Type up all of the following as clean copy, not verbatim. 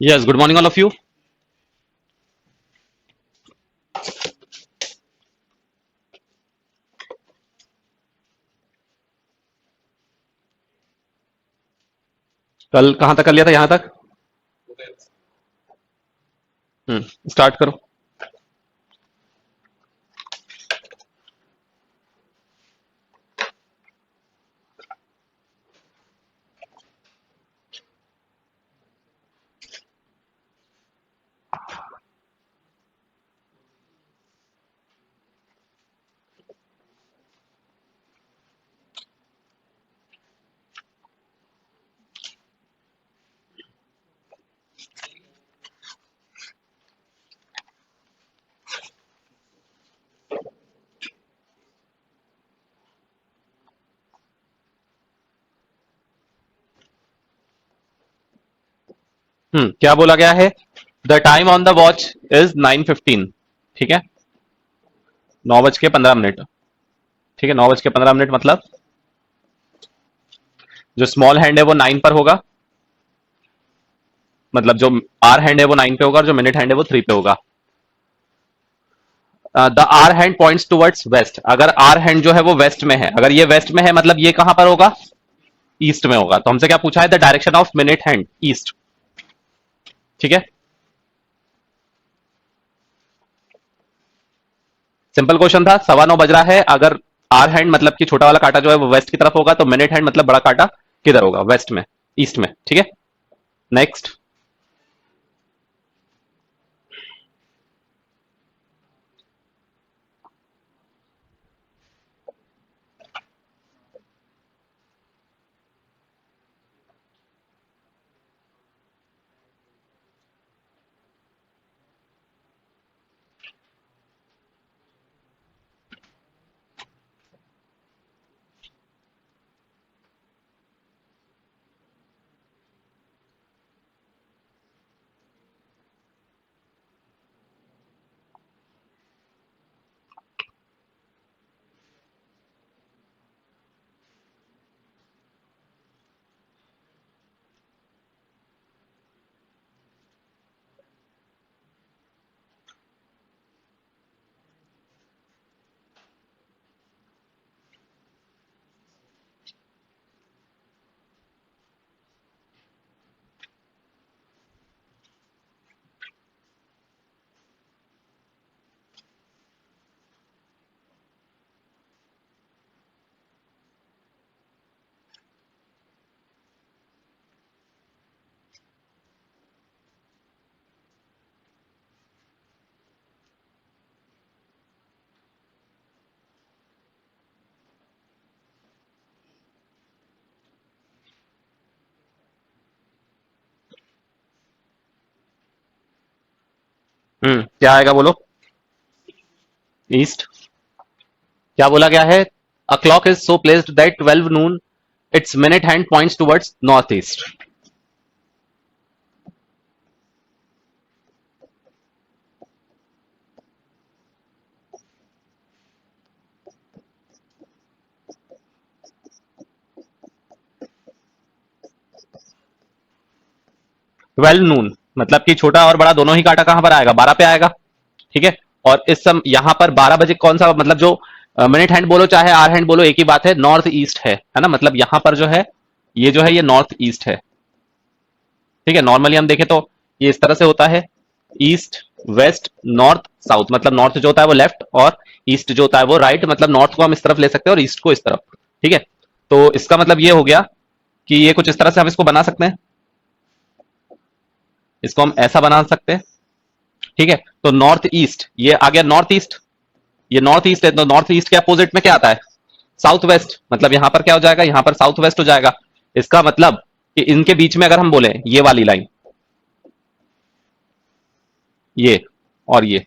Yes, good morning, all of you. कल कहां तक कर लिया था? यहां तक। स्टार्ट करो। क्या बोला गया है? The time on the watch is 9:15। ठीक है, 9:15। ठीक है, 9:15 मतलब जो स्मॉल हैंड है वो 9 पर होगा, मतलब जो आर हैंड है वो 9 पे होगा, और जो मिनट हैंड है वो 3 पे होगा। The R hand points towards west. अगर आर हैंड जो है वो वेस्ट में है, अगर ये वेस्ट में है मतलब ये कहां पर होगा? ईस्ट में होगा। तो हमसे क्या पूछा है? The direction of minute hand east. ठीक है, सिंपल क्वेश्चन था। 9:15 बज रहा है। अगर आर हैंड मतलब कि छोटा वाला कांटा जो है वो वेस्ट की तरफ होगा, तो मिनट हैंड मतलब बड़ा कांटा किधर होगा? वेस्ट में, ईस्ट में। ठीक है, नेक्स्ट। क्या आएगा बोलो? ईस्ट। क्या बोला गया है? A clock is so placed that 12 Noon it's minute hand points towards north east. 12 नून मतलब कि छोटा और बड़ा दोनों ही कांटा कहां पर आएगा? 12 पे आएगा। ठीक है, और इस सम यहां पर 12 बजे कौन सा, मतलब जो मिनट हैंड बोलो चाहे आर हैंड बोलो एक ही बात है, नॉर्थ ईस्ट है ना? मतलब यहां पर जो है ये जो है ये नॉर्थ ईस्ट है। ठीक है, नॉर्मली हम देखें तो ये इस तरह से होता है, ईस्ट वेस्ट नॉर्थ साउथ। मतलब नॉर्थ जो होता है वो लेफ्ट, और ईस्ट जो होता है वो राइट। मतलब नॉर्थ को हम इस तरफ ले सकते हैं और ईस्ट को इस तरफ। ठीक है, तो इसका मतलब ये हो गया कि ये कुछ इस तरह से हम इसको बना सकते हैं, इसको हम ऐसा बना सकते हैं। ठीक है, तो नॉर्थ ईस्ट ये आ गया नॉर्थ ईस्ट, ये नॉर्थ ईस्ट है। तो नॉर्थ ईस्ट के अपोजिट में क्या आता है? South west. मतलब यहां पर क्या हो जाएगा? यहां पर साउथ वेस्ट हो जाएगा। इसका मतलब कि इनके बीच में अगर हम बोले ये वाली लाइन, ये और ये,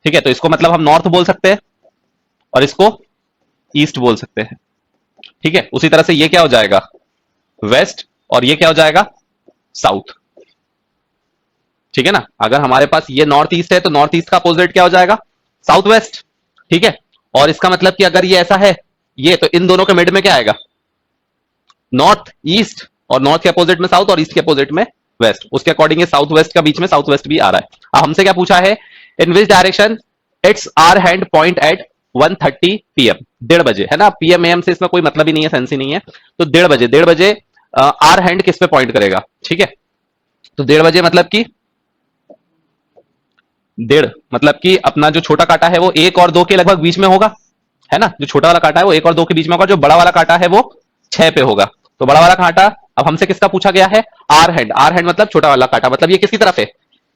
ठीक है, तो इसको मतलब हम नॉर्थ बोल सकते हैं और इसको ईस्ट बोल सकते हैं। ठीक है, उसी तरह से ये क्या हो जाएगा? वेस्ट, और ये क्या हो जाएगा? साउथ। ठीक है ना? अगर हमारे पास ये नॉर्थ ईस्ट है तो नॉर्थ ईस्ट का अपोजिट क्या हो जाएगा? South west. ठीक है, और इसका मतलब कि अगर ये ऐसा है, ये तो इन दोनों के मिड में क्या आएगा? नॉर्थ ईस्ट, और नॉर्थ के अपोजिट में साउथ, और ईस्ट के अपोजिट में वेस्ट, उसके अकॉर्डिंग साउथ वेस्ट का बीच में साउथ वेस्ट भी आ रहा है। अब हमसे क्या पूछा है, in which direction its hour hand point at 1:30 PM, 1:30 बजे, है ना। पीएम एम से इसमें कोई मतलब ही नहीं है, सेंस ही नहीं है। तो 1:30 बजे, 1:30 बजे आर हैंड किस पे पॉइंट करेगा, ठीक है। तो 1:30 बजे मतलब कि 1:30 मतलब कि अपना जो छोटा कांटा है वो 1 और 2 के लगभग बीच में होगा, है ना। जो छोटा वाला कांटा है वो 1 और 2 के बीच में होगा, जो बड़ा वाला कांटा है वो 6 पे होगा। तो बड़ा वाला कांटा, अब हमसे किसका पूछा गया है, आर हैंड। आर हैंड मतलब छोटा वाला कांटा, मतलब ये किसकी तरफ है,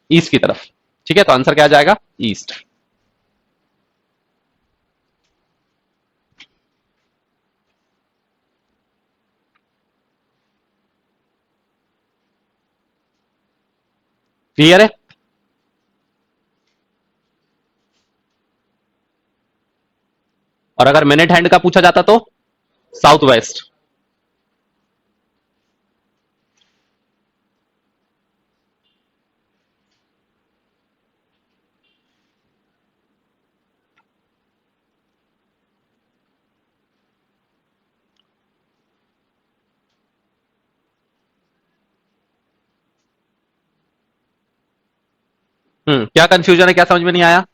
ईस्ट की तरफ, ठीक है। तो आंसर क्या आ जाएगा, ईस्ट। क्लियर है। और अगर मिनट हैंड का पूछा जाता तो साउथ वेस्ट। क्या कंफ्यूजन है, क्या समझ में नहीं आया।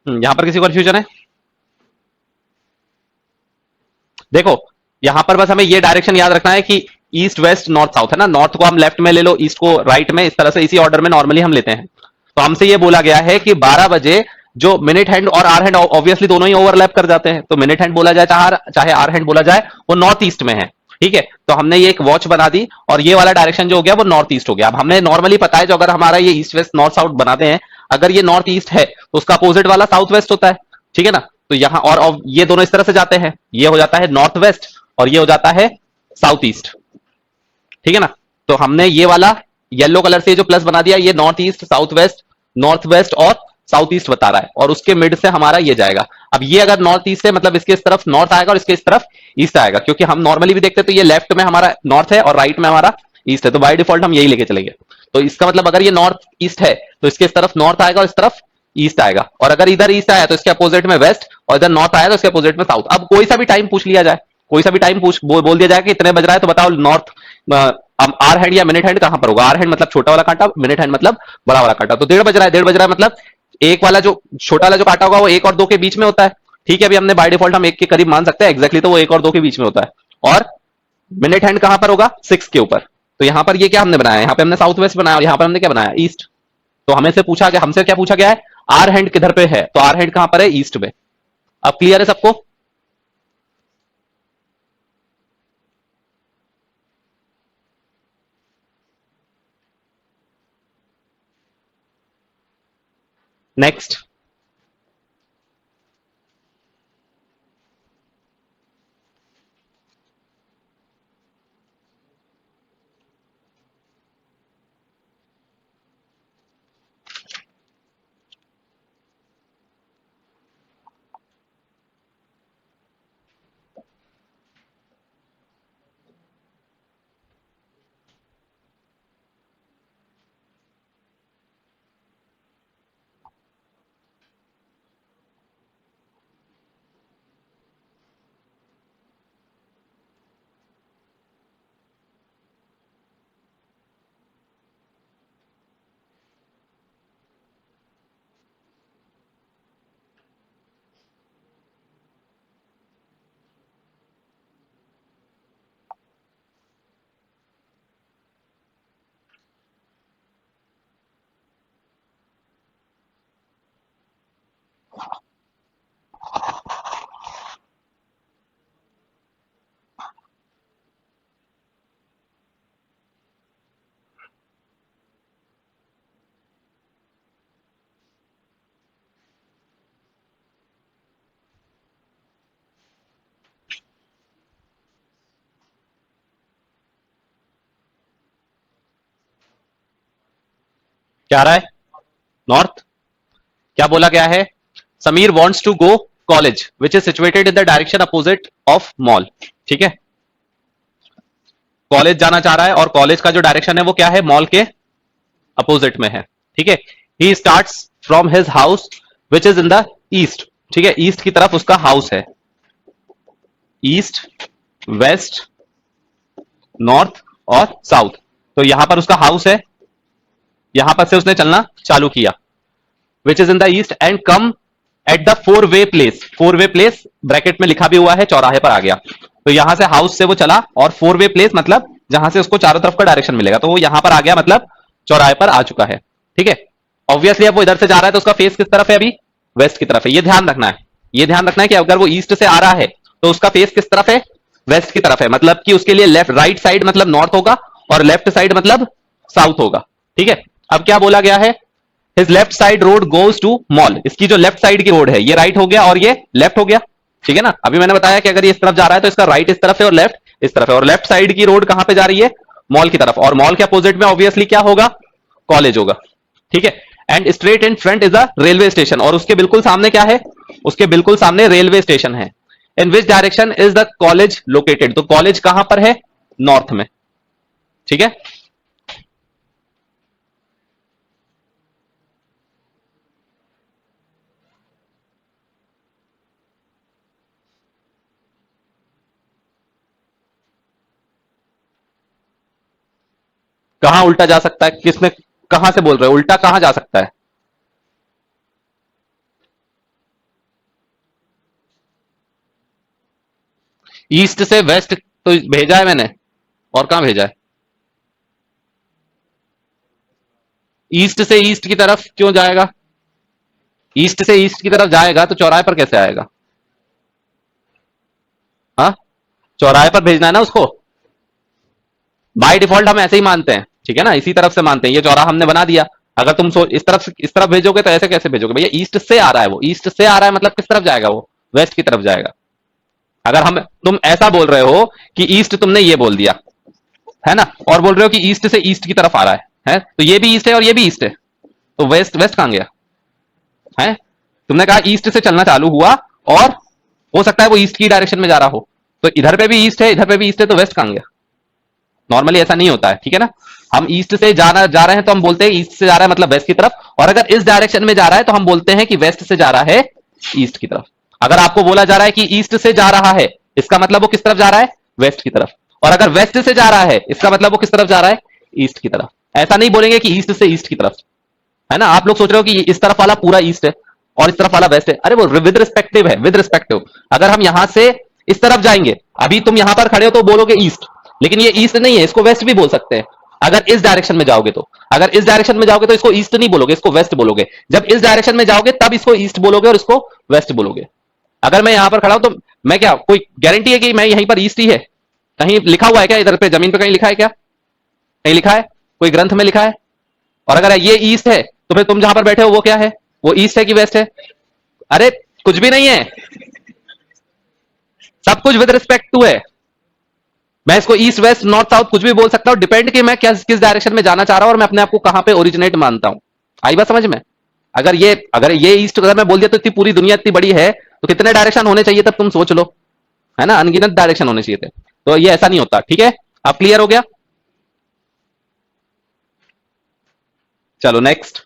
यहां पर किसी को कंफ्यूजन है। देखो यहां पर बस हमें ये डायरेक्शन याद रखना है कि ईस्ट वेस्ट नॉर्थ साउथ, है ना। नॉर्थ को हम लेफ्ट में ले लो, ईस्ट को राइट में, इस तरह से इसी ऑर्डर में नॉर्मली हम लेते हैं। तो हमसे ये बोला गया है कि 12 बजे जो मिनट हैंड और आर हैंड ऑब्वियसली दोनों ही ओवरलैप कर जाते हैं, तो मिनट हैंड बोला जाए चाहे आर हैंड बोला जाए, वो नॉर्थ ईस्ट में है, ठीक है। तो हमने ये एक वॉच बना दी और ये वाला डायरेक्शन जो हो गया वो नॉर्थ ईस्ट हो गया। अब हमने नॉर्मली पता है जो अगर हमारा ये ईस्ट वेस्ट नॉर्थ साउथ बनाते हैं, अगर ये नॉर्थ ईस्ट है तो उसका अपोजिट वाला साउथ वेस्ट होता है, ठीक है ना। तो यहां और ये दोनों इस तरह से जाते हैं, ये हो जाता है नॉर्थ वेस्ट और ये हो जाता है साउथ ईस्ट, ठीक है ना। तो हमने ये वाला येलो कलर से जो प्लस बना दिया, ये north east south west, north west और साउथ ईस्ट बता रहा है, और उसके मिड से हमारा ये जाएगा। अब ये अगर नॉर्थ ईस्ट से मतलब इसके इस तरफ नॉर्थ आएगा और इसके इस तरफ ईस्ट आएगा, क्योंकि हम नॉर्मली भी देखते हैं तो ये लेफ्ट में हमारा नॉर्थ है और राइट में हमारा ईस्ट है, तो बाय डिफॉल्ट हम यही लेके चलेंगे। तो इसका मतलब अगर ये नॉर्थ ईस्ट है तो इसके इस तरफ नॉर्थ आएगा और इस तरफ ईस्ट आएगा, और अगर इधर ईस्ट आया तो इसके अपोजिट में वेस्ट, और इधर नॉर्थ आया तो इसके अपोजिट में साउथ। अब कोई सा भी टाइम पूछ लिया जाए, कोई सा भी टाइम बोल दिया जाए कि इतने बज रहा है, तो बताओ नॉर्थ आर हैंड या मिनट हैंड कहां पर होगा। आर हैंड मतलब छोटा वाला कांटा, मिनट हैंड मतलब बड़ा वाला कांटा। तो 1:30 बज रहा है, 1:30 बज रहा है मतलब एक वाला जो छोटा वाला जो कांटा होगा वो 1 और 2 के बीच में होता है, ठीक है। अभी हमने बाय डिफॉल्ट हम 1 के करीब मान सकते हैं, एग्जैक्टली तो वो 1 और 2 के बीच में होता है। और मिनट हैंड कहां पर होगा, 6 के ऊपर। तो यहां पर ये क्या हमने बनाया, यहाँ पे हमने साउथ वेस्ट बनाया और यहाँ पर हमने क्या बनाया, ईस्ट। तो हमें से पूछा गया, हमसे क्या पूछा गया है, आर हैंड किधर पे है, तो आर हैंड कहां पर है, ईस्ट में। अब क्लियर है सबको। नेक्स्ट, क्या आ रहा है, नॉर्थ। क्या बोला गया है, Sameer wants to go college which is situated in the direction opposite of mall, ठीक है। कॉलेज जाना चाह रहा है और कॉलेज का जो डायरेक्शन है वो क्या है, मॉल के अपोजिट में है, ठीक है। He starts from his house which is in the east, ठीक है। ईस्ट की तरफ उसका हाउस है, ईस्ट वेस्ट नॉर्थ और साउथ। तो यहां पर उसका हाउस है, यहां पर से उसने चलना चालू किया, which is in the east and come at the 4 way place. 4 way place bracket में लिखा भी हुआ है, चौराहे पर आ गया। तो यहां से हाउस से वो चला और 4 वे प्लेस मतलब जहां से उसको चारों तरफ का डायरेक्शन मिलेगा, तो वो यहां पर आ गया, मतलब चौराहे पर आ चुका है। ठीक है, ऑब्वियसली अब वो इधर से जा रहा है तो उसका फेस किस तरफ है, अभी वेस्ट की तरफ है। ये ध्यान रखना है, ये ध्यान रखना है कि अगर वो ईस्ट से आ रहा है तो उसका फेस किस तरफ है, वेस्ट की तरफ है। मतलब कि उसके लिए लेफ्ट राइट साइड मतलब नॉर्थ होगा और लेफ्ट साइड मतलब साउथ होगा। ठीक है, अब क्या बोला गया है, his left side road goes to mall. इसकी जो लेफ्ट साइड की रोड है ये राइट हो गया और ये लेफ्ट हो गया। ठीक है ना, अभी मैंने बताया कि अगर ये इस तरफ जा रहा है तो इसका राइट इस तरफ है और लेफ्ट इस तरफ है, और लेफ्ट साइड की रोड कहां पे जा रही है, मॉल की तरफ, और मॉल के अपोजिट में ऑब्वियसली क्या होगा, कॉलेज होगा। ठीक है, and straight in front is a railway station, और उसके बिल्कुल सामने क्या है, उसके बिल्कुल सामने रेलवे स्टेशन है। In which direction is the college located, तो कॉलेज कहां पर है, नॉर्थ में। ठीक है, कहां उल्टा जा सकता है, किसने, कहां से बोल रहे हो, उल्टा कहां जा सकता है। ईस्ट से वेस्ट तो भेजा है मैंने, और कहां भेजा है, ईस्ट से ईस्ट की तरफ क्यों जाएगा, ईस्ट से ईस्ट की तरफ जाएगा तो चौराहे पर कैसे आएगा। हाँ, चौराहे पर भेजना है ना उसको, बाय डिफॉल्ट हम ऐसे ही मानते हैं। ठीक है ना, इसी तरफ से मानते हैं, ये चौराहा हमने बना दिया। अगर तुम इस तरफ भेजोगे तो ऐसे कैसे भेजोगे भैया, ईस्ट से आ रहा है, वो ईस्ट से आ रहा है मतलब किस तरफ जाएगा, वो वेस्ट की तरफ जाएगा। अगर हम तुम ऐसा बोल रहे हो कि ईस्ट, तुमने ये बोल दिया है ना, और बोल रहे हो कि ईस्ट से ईस्ट की तरफ आ रहा है तो ये भी ईस्ट है और ये भी ईस्ट है, तो वेस्ट वेस्ट कहां गया है। तुमने कहा ईस्ट से चलना चालू हुआ और हो सकता है वो ईस्ट की डायरेक्शन में जा रहा हो, तो इधर पे भी ईस्ट है इधर पे भी ईस्ट है, तो वेस्ट कहां गया। नॉर्मली ऐसा नहीं होता है। ठीक है ना, हम ईस्ट से जाना जा रहे हैं तो हम बोलते हैं ईस्ट से जा रहा है मतलब वेस्ट की तरफ, और अगर इस डायरेक्शन में जा रहा है तो हम बोलते हैं कि वेस्ट से जा रहा है ईस्ट की तरफ। अगर आपको बोला जा रहा है कि ईस्ट से जा रहा है, इसका मतलब वो किस तरफ जा रहा है, वेस्ट की तरफ। और अगर वेस्ट से जा रहा है इसका मतलब वो किस तरफ जा रहा है, ईस्ट की तरफ। ऐसा नहीं बोलेंगे कि ईस्ट से ईस्ट की तरफ, है ना। आप लोग सोच रहे हो कि इस तरफ वाला पूरा ईस्ट है और इस तरफ वाला वेस्ट है, अरे वो विद रिस्पेक्टिव है, विद रिस्पेक्टिव। अगर हम यहां से इस तरफ जाएंगे, अभी तुम यहां पर खड़े हो तो बोलोगे ईस्ट, लेकिन ये ईस्ट नहीं है, इसको वेस्ट भी बोल सकते हैं। अगर इस डायरेक्शन में जाओगे तो, अगर इस डायरेक्शन में जाओगे तो इसको ईस्ट नहीं बोलोगे, इसको वेस्ट बोलोगे। जब इस डायरेक्शन में जाओगे तब इसको ईस्ट बोलोगे और इसको वेस्ट बोलोगे। अगर मैं यहां पर खड़ा हूं तो मैं क्या, कोई गारंटी है कि मैं यहीं पर ईस्ट ही है, कहीं लिखा हुआ है क्या, इधर पे जमीन पे कहीं लिखा है क्या, कहीं लिखा है, कोई ग्रंथ में लिखा है। और अगर ये ईस्ट है तो फिर तुम जहां पर बैठे हो वो क्या है, वो ईस्ट है कि वेस्ट है। अरे कुछ भी नहीं है, सब कुछ विद रिस्पेक्ट टू है। मैं इसको ईस्ट वेस्ट नॉर्थ साउथ कुछ भी बोल सकता हूं, डिपेंड कि मैं किस डायरेक्शन में जाना चाह रहा हूं और मैं अपने आप को कहां पे ओरिजिनेट मानता हूं। आई बात समझ में। अगर ये ईस्ट अगर मैं बोल दिया तो इतनी पूरी दुनिया इतनी बड़ी है तो कितने डायरेक्शन होने चाहिए तब तुम सोच लो, है ना, अनगिनत डायरेक्शन होने चाहिए थे। तो ये ऐसा नहीं होता। ठीक है, अब क्लियर हो गया। चलो next.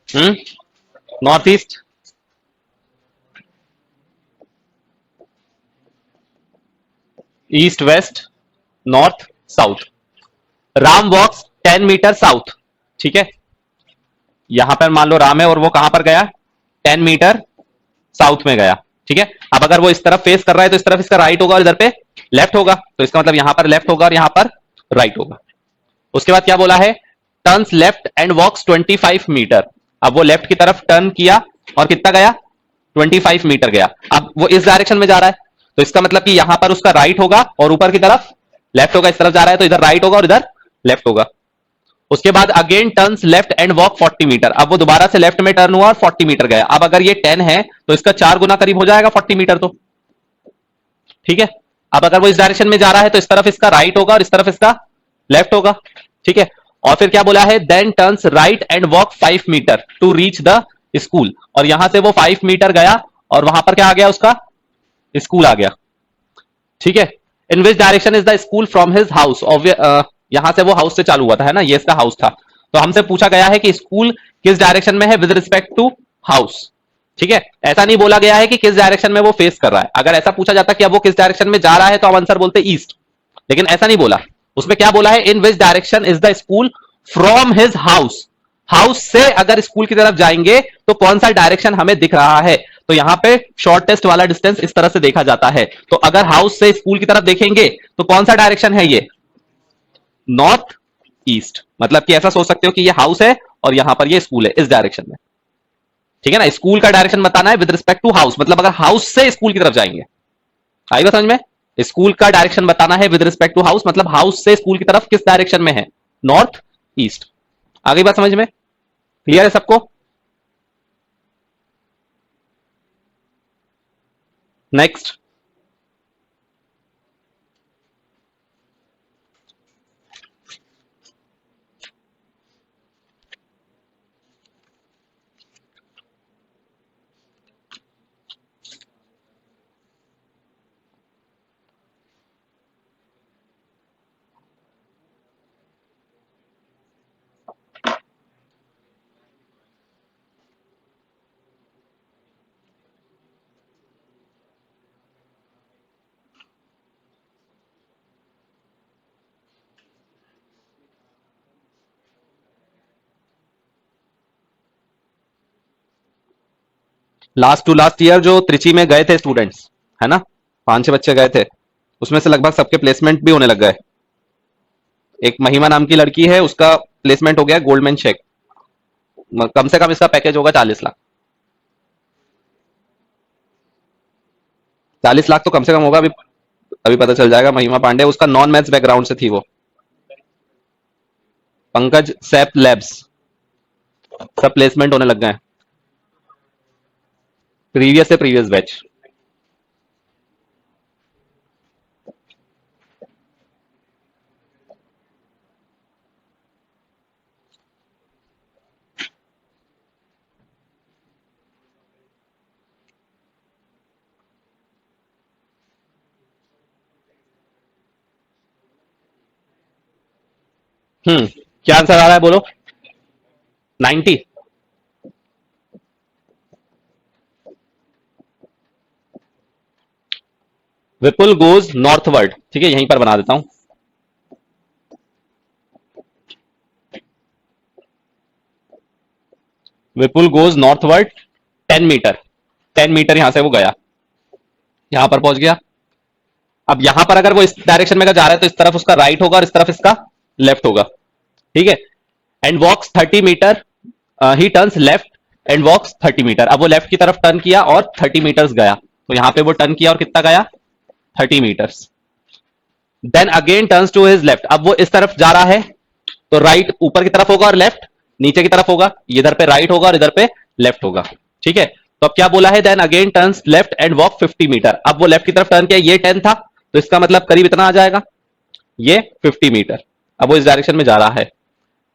Hmm, north east, east west, north south. Ram walks 10 metre south, ठीक है, यहां पर मान लो राम है और वो कहां पर गया, 10 मीटर साउथ में गया, ठीक है। अब अगर वो इस तरफ फेस कर रहा है तो इस तरफ इसका राइट होगा और इधर पे लेफ्ट होगा, तो इसका मतलब यहां पर लेफ्ट होगा और यहां पर राइट होगा। उसके बाद क्या बोला है, turns left and walks 25 metre. अब वो लेफ्ट की तरफ टर्न किया और कितना गया, 25 मीटर गया। अब वो इस डायरेक्शन में जा रहा है, तो इसका मतलब कि यहां पर उसका राइट होगा और ऊपर की तरफ लेफ्ट होगा। इस तरफ जा रहा है तो इधर राइट होगा और इधर लेफ्ट होगा। उसके बाद again turns left and walk 40 metre. अब वो दोबारा से लेफ्ट में टर्न हुआ और 40 मीटर गया। अब अगर ये 10 है तो इसका 4 गुना करीब हो जाएगा 40 मीटर, तो ठीक है। अब अगर वो इस डायरेक्शन में जा रहा है तो इस तरफ इसका राइट होगा और इस तरफ इसका लेफ्ट होगा, ठीक है। और फिर क्या बोला है, then turns right and walk 5 metre to reach the school. और यहां से वो 5 मीटर गया और वहां पर क्या आ गया, उसका स्कूल आ गया, ठीक है। In which direction is the school from his house, यहां से वो हाउस से चालू हुआ था, है ना, ये इसका हाउस था। तो हमसे पूछा गया है कि स्कूल किस डायरेक्शन में है विद रिस्पेक्ट टू हाउस, ठीक है। ऐसा नहीं बोला गया है कि किस डायरेक्शन में वो फेस कर रहा है। अगर ऐसा पूछा जाता कि अब वो किस डायरेक्शन में जा रहा है तो हम आंसर बोलते ईस्ट, लेकिन ऐसा नहीं बोला। उसमें क्या बोला है, in which direction is the school from his house. House से अगर स्कूल की तरफ जाएंगे तो कौन सा डायरेक्शन हमें दिख रहा है, तो यहां पे शॉर्टेस्ट वाला डिस्टेंस इस तरह से देखा जाता है। तो अगर हाउस से स्कूल की तरफ देखेंगे तो कौन सा डायरेक्शन है, ये नॉर्थ ईस्ट। मतलब कि ऐसा सोच सकते हो कि ये हाउस है और यहां पर ये स्कूल है इस डायरेक्शन में, ठीक है ना। स्कूल का डायरेक्शन बताना है विद रिस्पेक्ट टू हाउस, मतलब अगर हाउस से स्कूल की तरफ जाएंगे, आई बात समझ में। स्कूल का डायरेक्शन बताना है विद रिस्पेक्ट टू हाउस, मतलब हाउस से स्कूल की तरफ किस डायरेक्शन में है, नॉर्थ ईस्ट। आ गई बात समझ में, क्लियर है सबको। Next, last to last year जो त्रिची में गए थे स्टूडेंट्स, है ना, 5-6 बच्चे गए थे, उसमें से लगभग सबके प्लेसमेंट भी होने लग गए। एक महिमा नाम की लड़की है, उसका प्लेसमेंट हो गया गोल्डमैन शेक। कम से कम इसका पैकेज होगा 40 लाख। 40 लाख तो कम से कम होगा। अभी अभी पता चल जाएगा। महिमा पांडे, उसका नॉन मैथ्स बैकग्राउंड से थी वो। पंकज सैप लैब्स, सब प्लेसमेंट होने लग गए, प्रीवियस से प्रीवियस बैच। क्या आंसर आ रहा है बोलो, 90। विपुल गोज नॉर्थवर्ड, ठीक है, यहीं पर बना देता हूं। विपुल गोज नॉर्थवर्ड 10 मीटर, 10 मीटर यहां से वो गया, यहां पर पहुंच गया। अब यहां पर अगर वो इस डायरेक्शन में जा रहा है तो इस तरफ उसका राइट होगा और इस तरफ इसका लेफ्ट होगा, ठीक है। And walks 30 metre, he turns left and walks 30 metre. अब वो लेफ्ट की तरफ टर्न किया और 30 मीटर्स गया, तो यहां पे वो टर्न किया और कितना गया, 30 metres. Then again turns to his left. अब वो इस तरफ जा रहा है तो राइट ऊपर की तरफ होगा और लेफ्ट नीचे की तरफ होगा। इधर पे राइट होगा और इधर पे लेफ्ट होगा, ठीक है। तो अब क्या बोला है, then again turns left and walk 50 metre. अब वो लेफ्ट की तरफ टर्न किया, ये 10 था तो इसका मतलब करीब इतना आ जाएगा, ये 50 मीटर। अब वो इस डायरेक्शन में जा रहा है।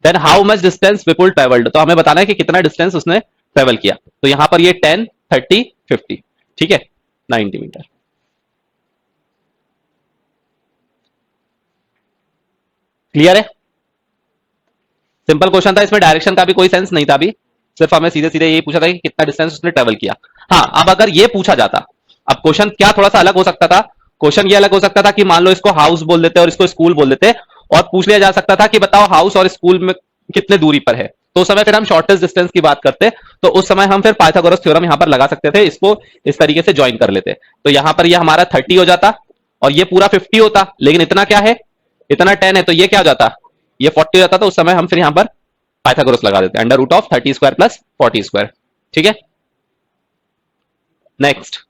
Then how much distance Vipul travelled, तो हमें बताना है कि कितना डिस्टेंस उसने ट्रेवल किया। तो यहां पर ये 10, 30, 50, ठीक है, 90 मीटर। क्लियर है, सिंपल क्वेश्चन था, इसमें डायरेक्शन का भी कोई सेंस नहीं था। अभी सिर्फ हमें सीधे सीधे ये पूछा था कि कितना डिस्टेंस उसने ट्रेवल किया। हाँ, अब अगर ये पूछा जाता, अब क्वेश्चन क्या थोड़ा सा अलग हो सकता था। क्वेश्चन ये अलग हो सकता था कि मान लो इसको हाउस बोल देते और इसको स्कूल बोल देते और पूछ लिया जा सकता था कि बताओ हाउस और स्कूल में कितने दूरी पर है, तो उस समय फिर हम शॉर्टेस्ट डिस्टेंस की बात करते, तो उस समय हम फिर पाइथागोरस थ्योरम यहां पर लगा सकते थे, इसको इस तरीके से ज्वाइन कर लेते। तो यहां पर ये हमारा 30 हो जाता और ये पूरा 50 होता, लेकिन इतना क्या है, इतना 10 है, तो ये क्या हो जाता, ये 40 हो जाता। तो उस समय हम फिर यहां पर पाइथागोरस लगा देते, under root of 30 square plus 40 square. ठीक है, नेक्स्ट।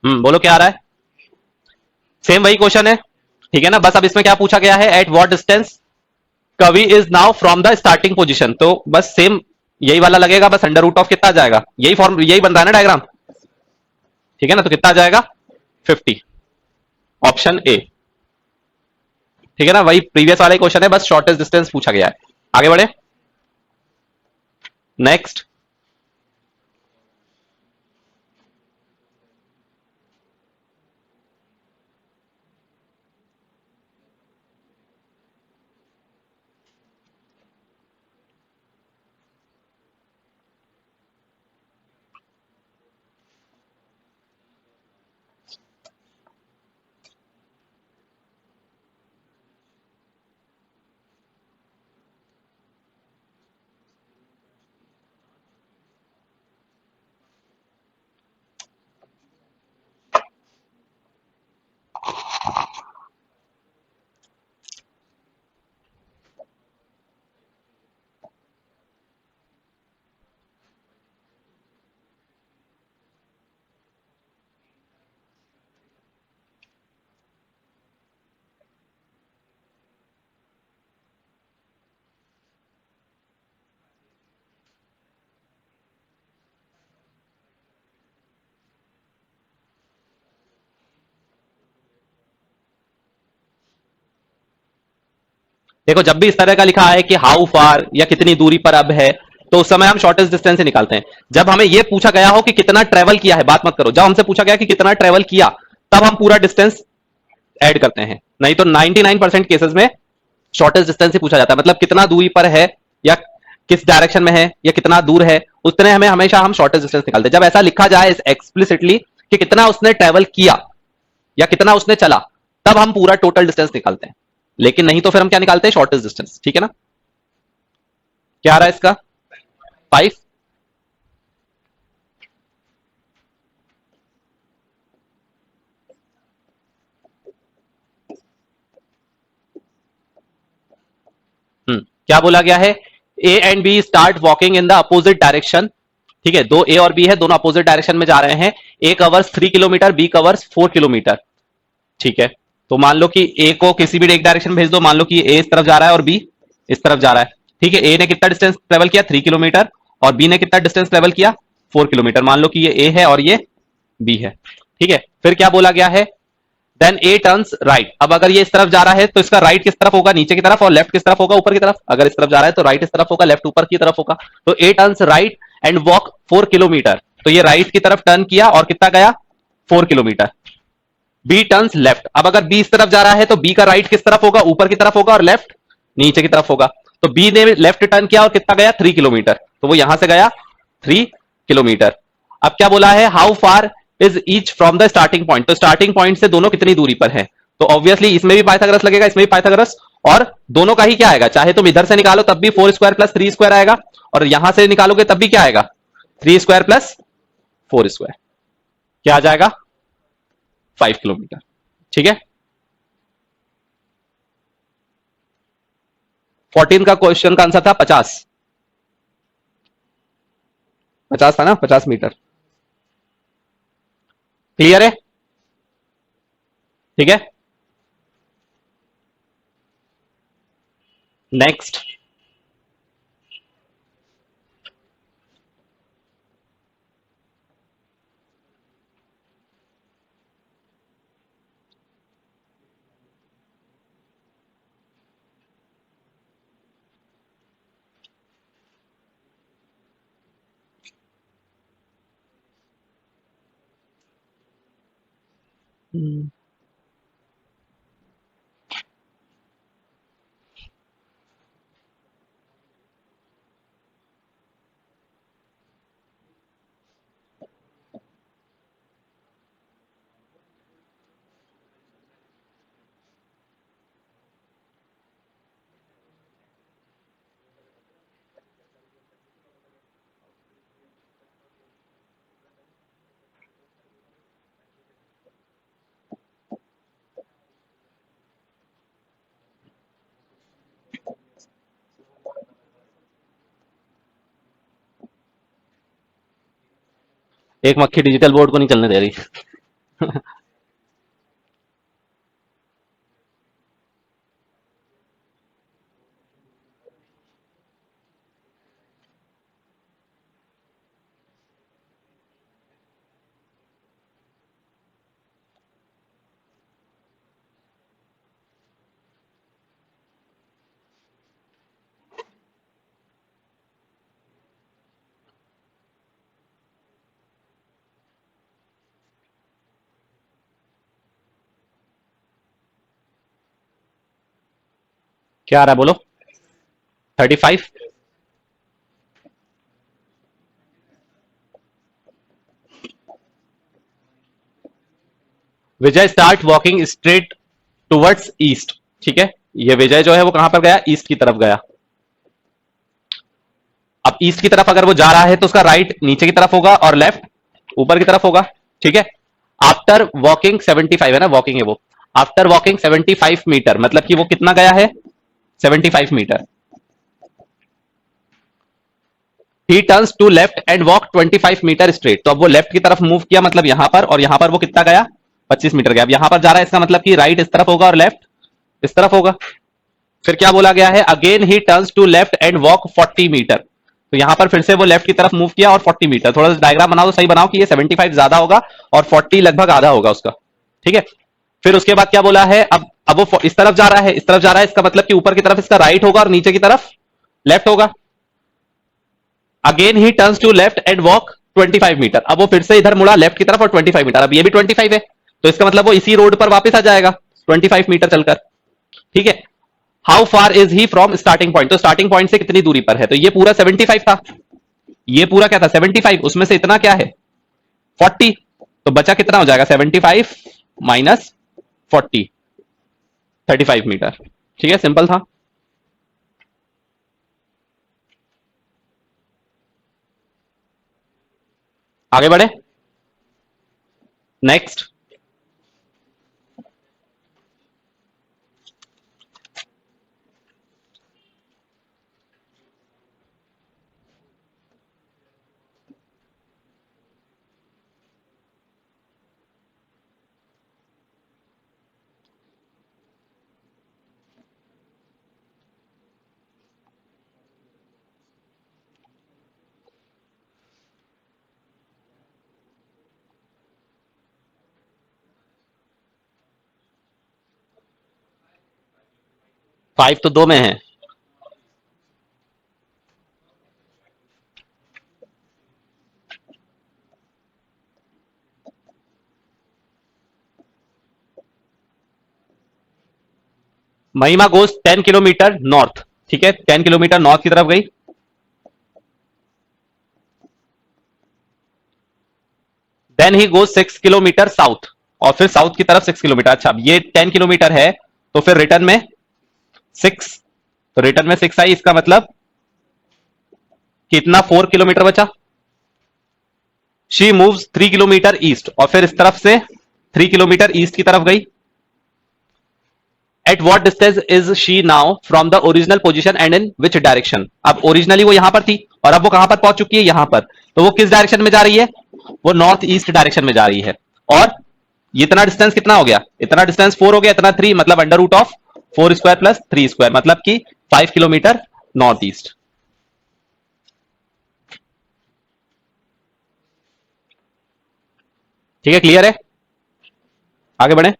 बोलो क्या आ रहा है, सेम वही क्वेश्चन है, ठीक है ना। बस अब इसमें क्या पूछा गया है, एट व्हाट डिस्टेंस कवि is now from the starting position, तो बस सेम यही वाला लगेगा, बस अंडर रूट ऑफ कितना आ जाएगा, यही फॉर्म, यही बन रहा है ना डायग्राम, ठीक है ना। तो कितना आ जाएगा 50, ऑप्शन ए, ठीक है ना। वही प्रीवियस वाला क्वेश्चन है, बस शॉर्टेस्ट डिस्टेंस पूछा गया है। आगे बढ़े, नेक्स्ट। देखो जब भी इस तरह का लिखा है कि हाउ फार या कितनी दूरी पर अब है, तो उस समय हम शॉर्टेस्ट डिस्टेंस से निकालते हैं। जब हमें यह पूछा गया हो कि कितना ट्रेवल किया है, बात मत करो, जब हमसे पूछा गया कि कितना ट्रेवल किया, तब हम पूरा डिस्टेंस ऐड करते हैं, नहीं तो 99% केसेस में शॉर्टेस्ट डिस्टेंस ही पूछा जाता है, मतलब कितना दूरी पर है या किस डायरेक्शन में है या कितना दूर है, उतने हमें हमेशा हम शॉर्टेस्ट डिस्टेंस निकालते हैं। जब ऐसा लिखा जाए एक्सप्लिसिटली कि कितना उसने ट्रेवल किया या कितना उसने चला, तब हम पूरा टोटल डिस्टेंस निकालते हैं, लेकिन नहीं तो फिर हम क्या निकालते हैं, शॉर्टेस्ट डिस्टेंस, ठीक है ना। क्या आ रहा है इसका 5, क्या बोला गया है, A and B start walking in the opposite direction, ठीक है, दो ए और बी है, दोनों अपोजिट डायरेक्शन में जा रहे हैं, A covers 3 kilometre, B covers 4 kilometre, ठीक है। तो मान लो कि ए को किसी भी एक डायरेक्शन भेज दो, मान लो कि ए इस तरफ जा रहा है और बी इस तरफ जा रहा है, ठीक है। ए ने कितना डिस्टेंस ट्रेवल किया 3 किलोमीटर और बी ने कितना डिस्टेंस ट्रेवल किया 4 किलोमीटर, मान लो कि ये ए है और ये बी है, ठीक है। फिर क्या बोला गया है, देन ए टर्न्स राइट, अब अगर ये इस तरफ जा रहा है तो इसका राइट किस तरफ होगा, नीचे की तरफ, और लेफ्ट किस तरफ होगा, ऊपर की तरफ। अगर इस तरफ जा रहा है तो राइट इस तरफ होगा, लेफ्ट ऊपर की तरफ होगा। तो A turns right and walk 4 kilometre, तो ये राइट की तरफ टर्न किया और कितना गया 4 किलोमीटर, बी टर्न्स लेफ्ट। अब अगर बी इस तरफ जा रहा है तो बी का राइट किस तरफ होगा, ऊपर की तरफ होगा, और लेफ्ट नीचे की तरफ होगा। तो बी ने लेफ्ट टर्न किया और कितना गया, 3 किलोमीटर, तो वो यहां से गया 3 किलोमीटर। अब क्या बोला है, how far is each from the starting point, तो स्टार्टिंग पॉइंट से दोनों कितनी दूरी पर है। तो ऑब्वियसली इसमें भी पाइथागोरस लगेगा, इसमें भी पाइथागोरस, और दोनों का ही क्या आएगा, चाहे तुम इधर से निकालो तब भी 4 स्क्वायर प्लस 3 स्क्वायर आएगा, और यहां से निकालोगे तब भी क्या आएगा, 3 स्क्वायर प्लस 4 स्क्वायर, क्या आ जाएगा, 5 किलोमीटर। ठीक है, 14 का क्वेश्चन का आंसर था 50, 50 था ना, 50 मीटर। क्लियर है, ठीक है। नेक्स्ट, एक मक्खी डिजिटल बोर्ड को नहीं चलने दे रही। क्या आ रहा है बोलो, 35। Vijay start walking straight towards east, ठीक है, ये विजय जो है वो कहां पर गया, ईस्ट की तरफ गया। अब ईस्ट की तरफ अगर वो जा रहा है तो उसका राइट नीचे की तरफ होगा और लेफ्ट ऊपर की तरफ होगा, ठीक है। आफ्टर वॉकिंग 75 है ना, वॉकिंग है वो, आफ्टर वॉकिंग 75 मीटर, मतलब कि वो कितना गया है, 75 metre. He turns to left and walk 25 metre straight, तो अब वो लेफ्ट की तरफ मूव किया, मतलब यहां पर, और यहां पर वो कितना गया, 25 मीटर गया। अब यहां पर जा रहा है, इसका मतलब कि राइट इस तरफ होगा और लेफ्ट इस तरफ होगा। फिर क्या बोला गया है, again he turns to left and walk 40 metre, तो यहां पर फिर से वो लेफ्ट की तरफ मूव किया और 40 मीटर, थोड़ा सा डायग्राम बनाओ तो सही बनाओ कि ये 75 ज्यादा होगा और 40 लगभग आधा होगा उसका, ठीक है। फिर उसके बाद क्या बोला है, अब वो इस तरफ जा रहा है, इस तरफ जा रहा है, इसका मतलब कि ऊपर की तरफ इसका राइट होगा और नीचे की तरफ लेफ्ट होगा। Again he turns to left and walk 25 metre, अब वो फिर से इधर मुड़ा लेफ्ट की तरफ और 25 मीटर, अब ये भी 25 है, तो इसका मतलब वो इसी रोड पर वापस आ जाएगा 25 मीटर चलकर, ठीक है। How far is he from starting point, तो स्टार्टिंग पॉइंट से कितनी दूरी पर है, तो ये पूरा 75 था, ये पूरा क्या था 75, उसमें से इतना क्या है 40, तो बचा कितना हो जाएगा 75 माइनस 40, 35 मीटर, ठीक है, सिंपल था। आगे बढ़े, नेक्स्ट। 5 तो 2 में है, महिमा गोज 10 किलोमीटर नॉर्थ, ठीक है, 10 किलोमीटर नॉर्थ की तरफ गई। Then he goes 6 kilometre south, और फिर साउथ की तरफ 6 किलोमीटर। अच्छा, अब ये 10 किलोमीटर है, तो फिर रिटर्न में 6, तो रिटर्न में 6 आई, इसका मतलब कितना 4 किलोमीटर बचा। शी मूव्स 3 किलोमीटर ईस्ट, और फिर इस तरफ से 3 किलोमीटर ईस्ट की तरफ गई। At what distance is she now from the original position and in which direction. अब ओरिजिनली वो यहां पर थी, और अब वो कहां पर पहुंच चुकी है, यहां पर। तो वो किस डायरेक्शन में जा रही है, वो नॉर्थ ईस्ट डायरेक्शन में जा रही है। और इतना डिस्टेंस कितना हो गया, इतना डिस्टेंस 4 हो गया, इतना 3, मतलब under root of 4 square plus 3 square, मतलब कि 5 किलोमीटर नॉर्थ ईस्ट। ठीक है, क्लियर है, आगे बढ़े।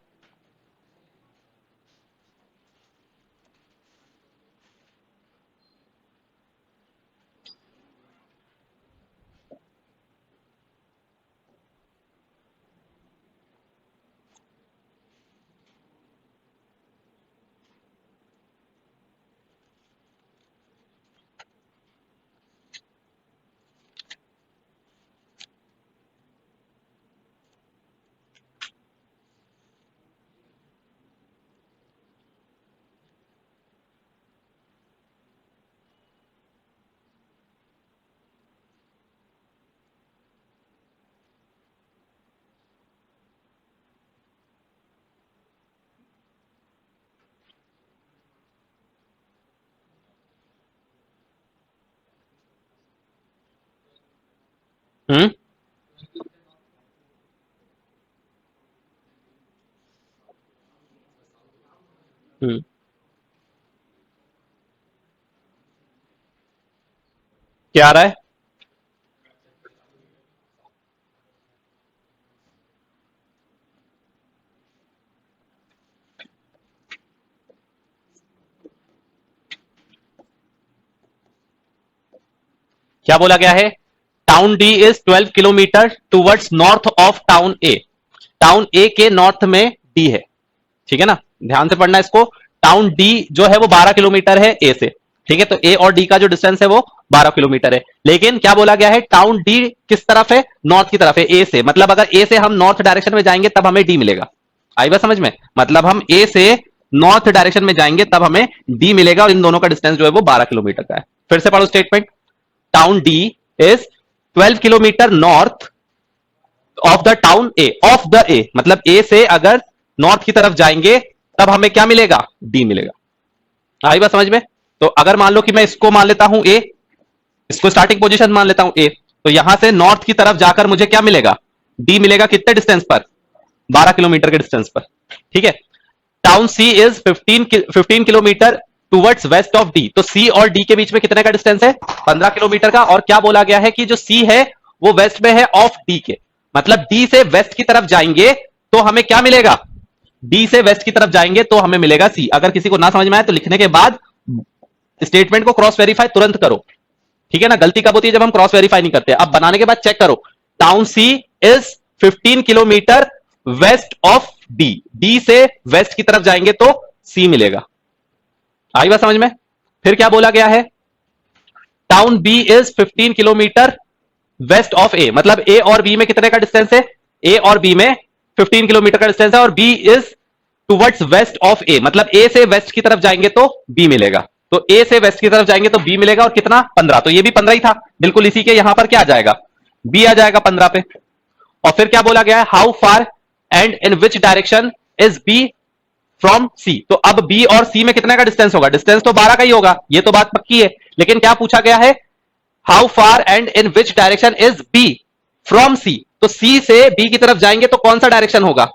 हम्म हम्म क्या आ रहा है, क्या बोला गया है, town D is 12 kilometre towards north of town A. Town A के नॉर्थ में डी है, ठीक है ना, ध्यान से पढ़ना इसको। टाउन डी जो है वो 12 किलोमीटर है ए से, ठीक है, तो ए और डी का जो डिस्टेंस है वो 12 किलोमीटर है। लेकिन क्या बोला गया है, टाउन डी किस तरफ है, नॉर्थ की तरफ है ए से, मतलब अगर ए से हम नॉर्थ डायरेक्शन में जाएंगे तब हमें डी मिलेगा। आई बात समझ में, मतलब हम ए से नॉर्थ डायरेक्शन में जाएंगे तब हमें डी मिलेगा, और इन दोनों का डिस्टेंस जो है वो 12 किलोमीटर का है। फिर से पढ़ो statement, town D is 12 kilometre north of the town A, of the ए मतलब ए से अगर नॉर्थ की तरफ जाएंगे तब हमें क्या मिलेगा, डी मिलेगा। आई बात समझ में। तो अगर मान लो कि मैं इसको मान लेता हूं ए, इसको स्टार्टिंग पोजीशन मान लेता हूं ए, तो यहां से नॉर्थ की तरफ जाकर मुझे क्या मिलेगा, डी मिलेगा, कितने डिस्टेंस पर, 12 किलोमीटर के डिस्टेंस पर, ठीक है। Town C is 15 kilometre towards west of D, तो सी और डी के बीच में कितने का डिस्टेंस है, 15 किलोमीटर का। और क्या बोला गया है कि जो सी है वो वेस्ट में है ऑफ डी के, मतलब डी से वेस्ट की तरफ जाएंगे तो हमें क्या मिलेगा, डी से वेस्ट की तरफ जाएंगे तो हमें मिलेगा सी। अगर किसी को ना समझ में आए तो लिखने के बाद स्टेटमेंट को क्रॉस वेरीफाई तुरंत करो, ठीक है ना। गलती कब होती है, जब हम क्रॉस वेरीफाई नहीं करते। अब बनाने के बाद चेक करो, town C is 15 kilometre west of D, D से वेस्ट की तरफ जाएंगे तो सी मिलेगा। आई बात समझ में। फिर क्या बोला गया है, town B is 15 kilometre west of A, मतलब ए और बी में कितने का डिस्टेंस है, ए और बी में 15 किलोमीटर का डिस्टेंस है, और B is towards west of A, मतलब ए से वेस्ट की तरफ जाएंगे तो बी मिलेगा। तो ए से वेस्ट की तरफ जाएंगे तो बी मिलेगा, और कितना, 15, तो ये भी 15 ही था, बिल्कुल इसी के यहां पर क्या आ जाएगा, बी आ जाएगा 15 पे। और फिर क्या बोला गया है, how far and in which direction is B from C, तो अब बी और सी में कितने का डिस्टेंस होगा, डिस्टेंस तो 12 का ही होगा, ये तो बात पक्की है। लेकिन क्या पूछा गया है, how far and in which direction is B from C, तो सी से बी की तरफ जाएंगे तो कौन सा डायरेक्शन होगा,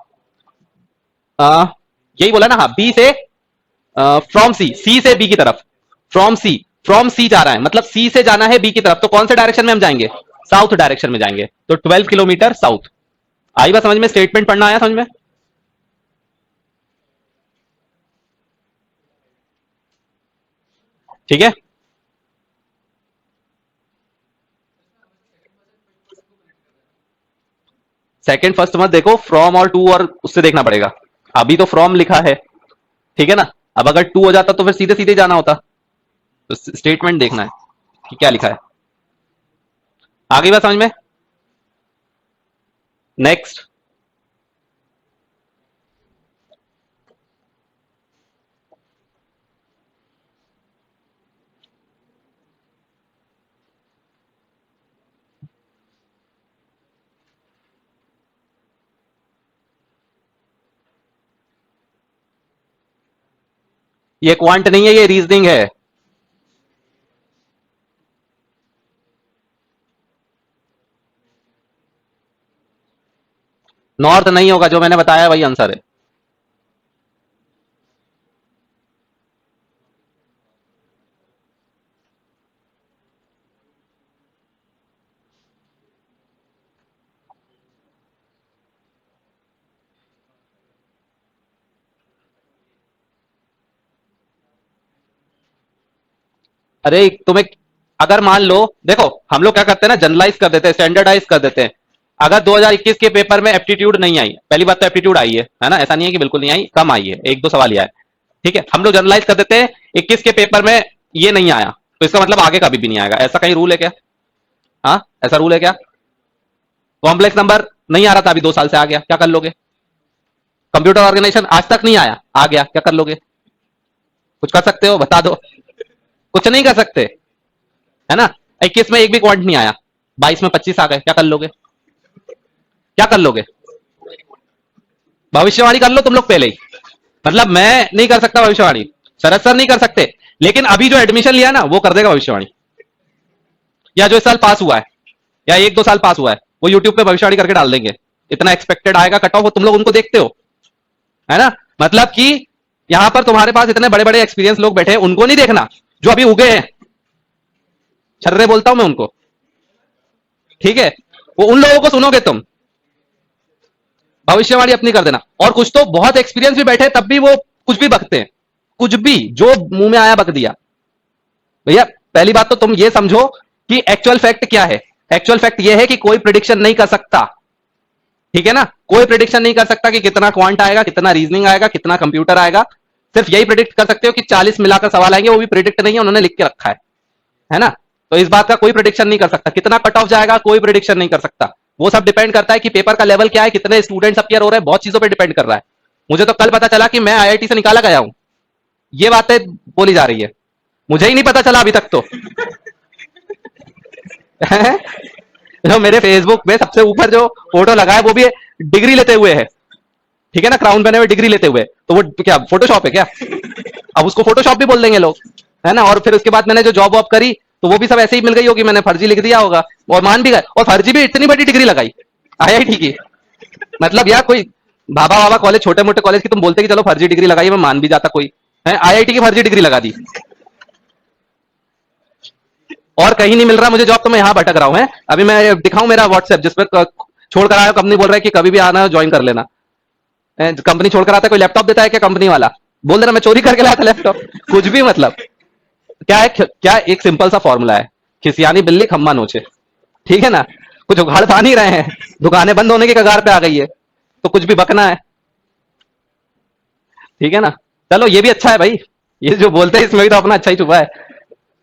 यही बोला ना, हाँ, बी से फ्रॉम सी, सी से बी की तरफ, फ्रॉम सी जा रहा है, मतलब सी से जाना है बी की तरफ, तो कौन से डायरेक्शन में हम जाएंगे, साउथ डायरेक्शन में जाएंगे, तो 12 किलोमीटर साउथ। आई बात समझ में, स्टेटमेंट पढ़ना आया समझ में। ठीक है, सेकंड फर्स्ट मत देखो, फ्रॉम और टू और उससे देखना पड़ेगा। अभी तो फ्रॉम लिखा है, ठीक है ना, अब अगर 2 हो जाता तो फिर सीधे सीधे जाना होता। तो स्टेटमेंट देखना है कि क्या लिखा है। आगे बात समझ में? नेक्स्ट, ये क्वांट नहीं है, ये रीजनिंग है। नॉर्थ नहीं होगा, जो मैंने बताया वही आंसर है। अरे तुम्हें, अगर मान लो, देखो हम लोग क्या करते हैं ना, जनरलाइज कर देते हैं, स्टैंडर्डाइज कर देते हैं। अगर 2021 के पेपर में एप्टीट्यूड नहीं आई, पहली बात तो एप्टीट्यूड आई है ना, ऐसा नहीं है कि बिल्कुल नहीं आई, कम आई है, एक दो सवाल ही आए। ठीक है, हम लोग जनरलाइज कर देते हैं, 21 के पेपर में ये नहीं आया तो इसका मतलब आगे कभी भी नहीं आएगा, ऐसा कहीं रूल है क्या? हाँ, ऐसा रूल है क्या? कॉम्प्लेक्स नंबर नहीं आ रहा था, अभी 2 साल से आ गया, क्या कर लोगे? कंप्यूटर ऑर्गेनाइजेशन आज तक नहीं आया, आ गया, क्या कर लोगे? कुछ कर सकते हो? बता दो। कुछ नहीं कर सकते, है ना। 21 में एक भी क्वांट नहीं आया, 22 में 25 आ गए, क्या कर लोगे? क्या कर लोगे? भविष्यवाणी कर लो तुम लोग पहले ही। मतलब मैं नहीं कर सकता भविष्यवाणी, शरद सर नहीं कर सकते, लेकिन अभी जो एडमिशन लिया ना वो कर देगा भविष्यवाणी। या जो इस साल पास हुआ है, या 1-2 साल पास हुआ है, वो यूट्यूब पे भविष्यवाणी करके डाल देंगे। इतना एक्सपेक्टेड आएगा कट ऑफ, तुम लोग उनको देखते हो, है ना। मतलब कि यहां पर तुम्हारे पास इतने बड़े बड़े एक्सपीरियंस लोग बैठे हैं, उनको नहीं देखना, जो अभी उगे हैं, छर्रे बोलता हूं मैं उनको। ठीक है, वो उन लोगों को सुनोगे तुम, भविष्यवाणी अपनी कर देना। और कुछ तो बहुत एक्सपीरियंस भी बैठे तब भी वो कुछ भी बकते हैं, कुछ भी जो मुंह में आया बक दिया। भैया पहली बात तो तुम ये समझो कि एक्चुअल फैक्ट क्या है। एक्चुअल फैक्ट ये है कि कोई प्रिडिक्शन नहीं कर सकता, ठीक है ना। कोई प्रिडिक्शन नहीं कर सकता कि कितना क्वांट आएगा, कितना रीजनिंग आएगा, कितना कंप्यूटर आएगा। सिर्फ यही प्रिडिक्ट कर सकते हो कि 40 मिलाकर सवाल आएंगे, वो भी प्रिडिक्ट नहीं है, उन्होंने लिख के रखा है ना। तो इस बात का कोई प्रिडिक्शन नहीं कर सकता, कितना कट ऑफ जाएगा कोई प्रिडिक्शन नहीं कर सकता। वो सब डिपेंड करता है कि पेपर का लेवल क्या है, कितने स्टूडेंट्स अपियर हो रहे हैं, बहुत चीजों पर डिपेंड कर रहा है। मुझे तो कल पता चला कि मैं आईआईटी से निकाला गया हूं, ये बातें बोली जा रही है, मुझे ही नहीं पता चला अभी तक तो। जो मेरे फेसबुक पे सबसे ऊपर जो फोटो लगा है वो भी डिग्री लेते हुए है, ठीक है ना, क्राउन पहने हुए डिग्री लेते हुए, तो वो क्या फोटोशॉप है क्या? अब उसको फोटोशॉप भी बोल देंगे लोग, है ना। और फिर उसके बाद मैंने जो जॉब वॉब करी तो वो भी सब ऐसे ही मिल गई होगी, मैंने फर्जी लिख दिया होगा और मान भी गए, और फर्जी भी इतनी बड़ी डिग्री लगाई आईआईटी की। मतलब यार कोई भाभा वाबा कॉलेज, छोटे मोटे कॉलेज की तुम बोलते कि चलो फर्जी डिग्री लगाई, मैं मान भी जाता, कोई है आईआईटी की फर्जी डिग्री लगा दी। और कहीं नहीं मिल रहा मुझे जॉब, तो मैं यहाँ भटक रहा हूँ। है अभी मैं दिखाऊं मेरा व्हाट्सएप जिस पर छोड़ कर आया, कंपनी बोल रहा है कि कभी भी आना ज्वाइन कर लेना। कंपनी छोड़ कर आता है, कोई लैपटॉप देता है क्या कंपनी वाला? बोल देना मैं चोरी करके लाया था लैपटॉप, कुछ भी। मतलब क्या है, क्या एक सिंपल सा फॉर्मूला है, खिसियानी बिल्ली खम्मा नोचे, ठीक है ना। कुछ उघाड़ पा नहीं रहे हैं, दुकानें बंद होने की कगार पे आ गई है, तो कुछ भी बकना है, ठीक है ना। चलो ये भी अच्छा है भाई, ये जो बोलते हैं इसमें भी तो अपना अच्छा ही छुपा है।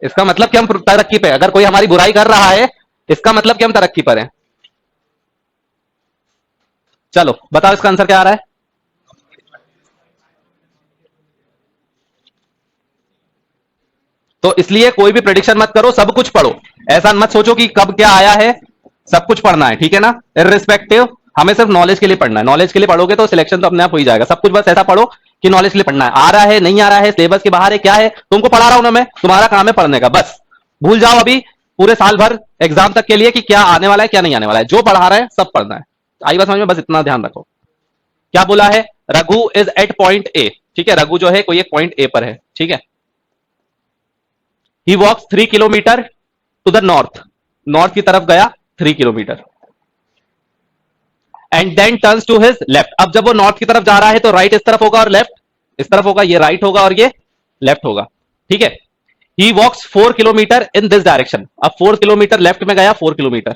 इसका मतलब कि हम तरक्की पे, अगर कोई हमारी बुराई कर रहा है इसका मतलब कि हम तरक्की पर हैं। चलो बताओ इसका आंसर क्या आ रहा है। तो इसलिए कोई भी प्रेडिक्शन मत करो, सब कुछ पढ़ो। ऐसा मत सोचो कि कब क्या आया है, सब कुछ पढ़ना है, ठीक है ना। इररिस्पेक्टिव हमें सिर्फ नॉलेज के लिए पढ़ना है, नॉलेज के लिए पढ़ोगे तो सिलेक्शन तो अपने आप हो ही जाएगा। सब कुछ बस ऐसा पढ़ो कि नॉलेज के लिए पढ़ना है, आ रहा है नहीं आ रहा है, सिलेबस के बाहर है क्या है, तुमको पढ़ा रहा हूं ना मैं, तुम्हारा काम है पढ़ने का बस। भूल जाओ अभी पूरे साल भर एग्जाम तक के लिए कि क्या आने वाला है क्या नहीं आने वाला है, जो पढ़ा रहा है सब पढ़ना है। आई बात समझ में? बस इतना ध्यान रखो। क्या बोला है, Raghu is at point A, ठीक है, रघु जो है कोई एक पॉइंट ए पर है, ठीक है। He walks 3 kilometre to the north, north की तरफ गया 3 kilometre, and then turns to his left. अब जब वो नॉर्थ की तरफ जा रहा है तो राइट इस तरफ होगा और लेफ्ट इस तरफ होगा, ये राइट होगा और ये लेफ्ट होगा, ठीक है। He walks 4 kilometre in this direction, अब 4 किलोमीटर लेफ्ट में गया 4 किलोमीटर।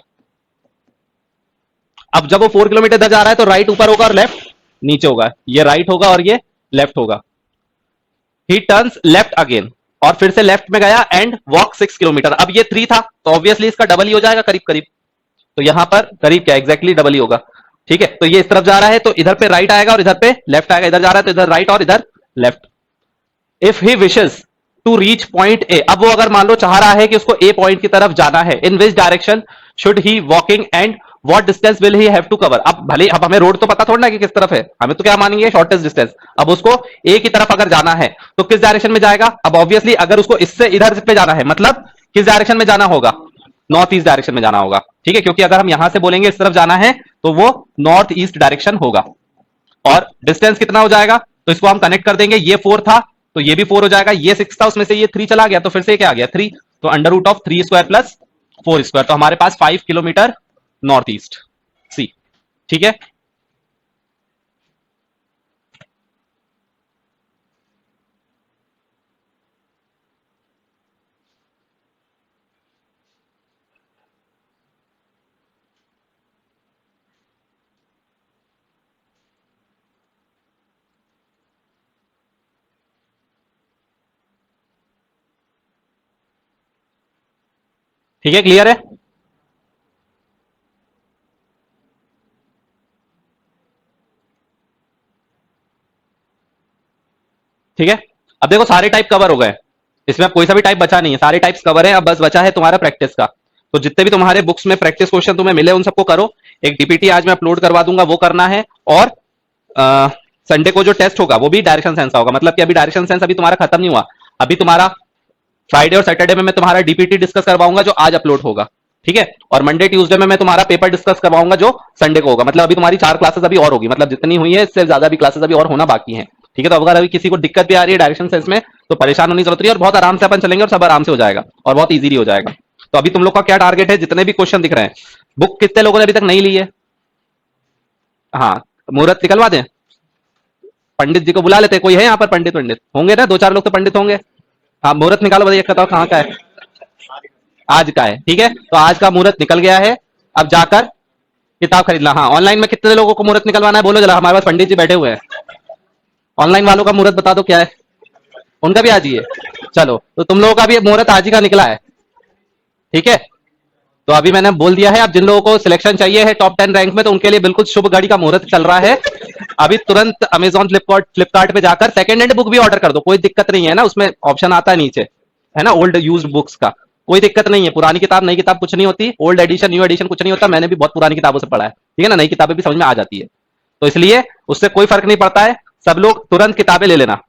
अब जब वो 4 किलोमीटर इधर जा रहा है तो राइट ऊपर होगा और लेफ्ट नीचे होगा, ये राइट होगा और ये लेफ्ट होगा। ही टर्न्स लेफ्ट अगेन, और फिर से लेफ्ट में गया एंड वॉक 6 किलोमीटर। अब ये 3 था तो ऑब्वियसली इसका डबल ही हो जाएगा करीब करीब, तो यहां पर करीब क्या एग्जैक्टली डबल ही होगा। ठीक है, तो ये इस तरफ जा रहा है तो इधर पे राइट आएगा और इधर पे लेफ्ट आएगा, इधर जा रहा है तो इधर राइट और इधर left. If he wishes to reach point A, अब वो अगर मान लो चाह रहा है कि उसको ए पॉइंट की तरफ जाना है, in which direction should he walking and what distance will he have to cover. अब भले अब हमें रोड तो पता थोड़ा ना कि किस तरफ है, हमें तो क्या मानेंगे शॉर्टेस्ट डिस्टेंस। अब उसको ए की तरफ अगर जाना है तो किस डायरेक्शन में जाएगा। अब ऑब्वियसली अगर उसको इससे इधर पे जाना है मतलब किस डायरेक्शन में जाना होगा, नॉर्थ ईस्ट डायरेक्शन में जाना होगा। ठीक है, क्योंकि अगर हम यहां से बोलेंगे इस तरफ जाना है तो वो नॉर्थ ईस्ट डायरेक्शन होगा। और डिस्टेंस कितना हो जाएगा, तो इसको हम कनेक्ट कर देंगे, ये 4 था तो ये भी 4 हो जाएगा, ये 6 था उसमें से ये 3 चला गया तो फिर से क्या आ गया 3, तो under root of 3 square plus 4 square, तो हमारे पास 5 किलोमीटर नॉर्थ ईस्ट सी। ठीक है, ठीक है, क्लियर है। ठीक है, अब देखो सारे टाइप कवर हो गए, इसमें अब कोई सा भी टाइप बचा नहीं है, सारे टाइप्स कवर है। अब बस बचा है तुम्हारा प्रैक्टिस का, तो जितने भी तुम्हारे बुक्स में प्रैक्टिस क्वेश्चन तुम्हें मिले उन सबको करो। एक डीपीटी आज मैं अपलोड करवा दूंगा, वो करना है। और संडे को जो टेस्ट होगा वो भी डायरेक्शन सेंस का होगा, मतलब कि अभी डायरेक्शन सेंस अभी तुम्हारा खत्म नहीं हुआ, अभी तुम्हारा फ्राइडे और सैटरडे में मैं तुम्हारा डीपीटी डिस्कस करवाऊंगा जो आज अपलोड होगा। ठीक है, और मंडे ट्यूसडे में मैं तुम्हारा पेपर डिस्कस करवाऊंगा जो संडे को होगा। मतलब अभी तुम्हारी 4 क्लासेस अभी और होगी, मतलब जितनी हुई है इससे ज्यादा भी क्लासेस अभी और होना बाकी है। ठीक है, तो अगर अभी किसी को दिक्कत भी आ रही है डायरेक्शन सेंस में तो परेशान होने की जरूरत नहीं है, और बहुत आराम से अपन चलेंगे और सब आराम से हो जाएगा और बहुत इजीली हो जाएगा। तो अभी तुम लोग का क्या टारगेट है, जितने भी क्वेश्चन दिख रहे हैं, बुक कितने लोगों ने अभी तक नहीं ली है। हाँ, मुहूर्त निकलवा दें, पंडित जी को बुला लेते, कोई है यहाँ पर पंडित पंडित होंगे ना, 2-4 लोग तो पंडित होंगे। हाँ, मुहूर्त निकालो, बताइए बताओ कहाँ का है। आज का है, ठीक है, तो आज का मुहूर्त निकल गया है। अब जाकर किताब खरीदना। हाँ, ऑनलाइन में कितने लोगों को मुहूर्त निकलवाना है बोलो जरा, हमारे पास पंडित जी बैठे हुए हैं। ऑनलाइन वालों का मुहूर्त बता दो क्या है, उनका भी आज ही है। चलो, तो तुम लोगों का भी मुहूर्त आज ही का निकला है। ठीक है, तो अभी मैंने बोल दिया है, अब जिन लोगों को सिलेक्शन चाहिए है टॉप 10 रैंक में तो उनके लिए बिल्कुल शुभ घड़ी का मुहूर्त चल रहा है। अभी तुरंत अमेजॉन फ्लिपकार्ट पे जाकर सेकंड हैंड बुक भी ऑर्डर कर दो, कोई दिक्कत नहीं है ना, उसमें ऑप्शन आता है नीचे, है ना, ओल्ड यूज्ड बुक्स का, कोई दिक्कत नहीं है। पुरानी किताब नई किताब कुछ नहीं होती, ओल्ड एडिशन न्यू एडिशन कुछ नहीं होता, मैंने भी बहुत पुरानी किताबों से पढ़ा है। ठीक है ना, नई किताबें भी समझ में आ जाती है, तो इसलिए उससे कोई फर्क नहीं पड़ता है। सब लोग तुरंत किताबें ले लेना।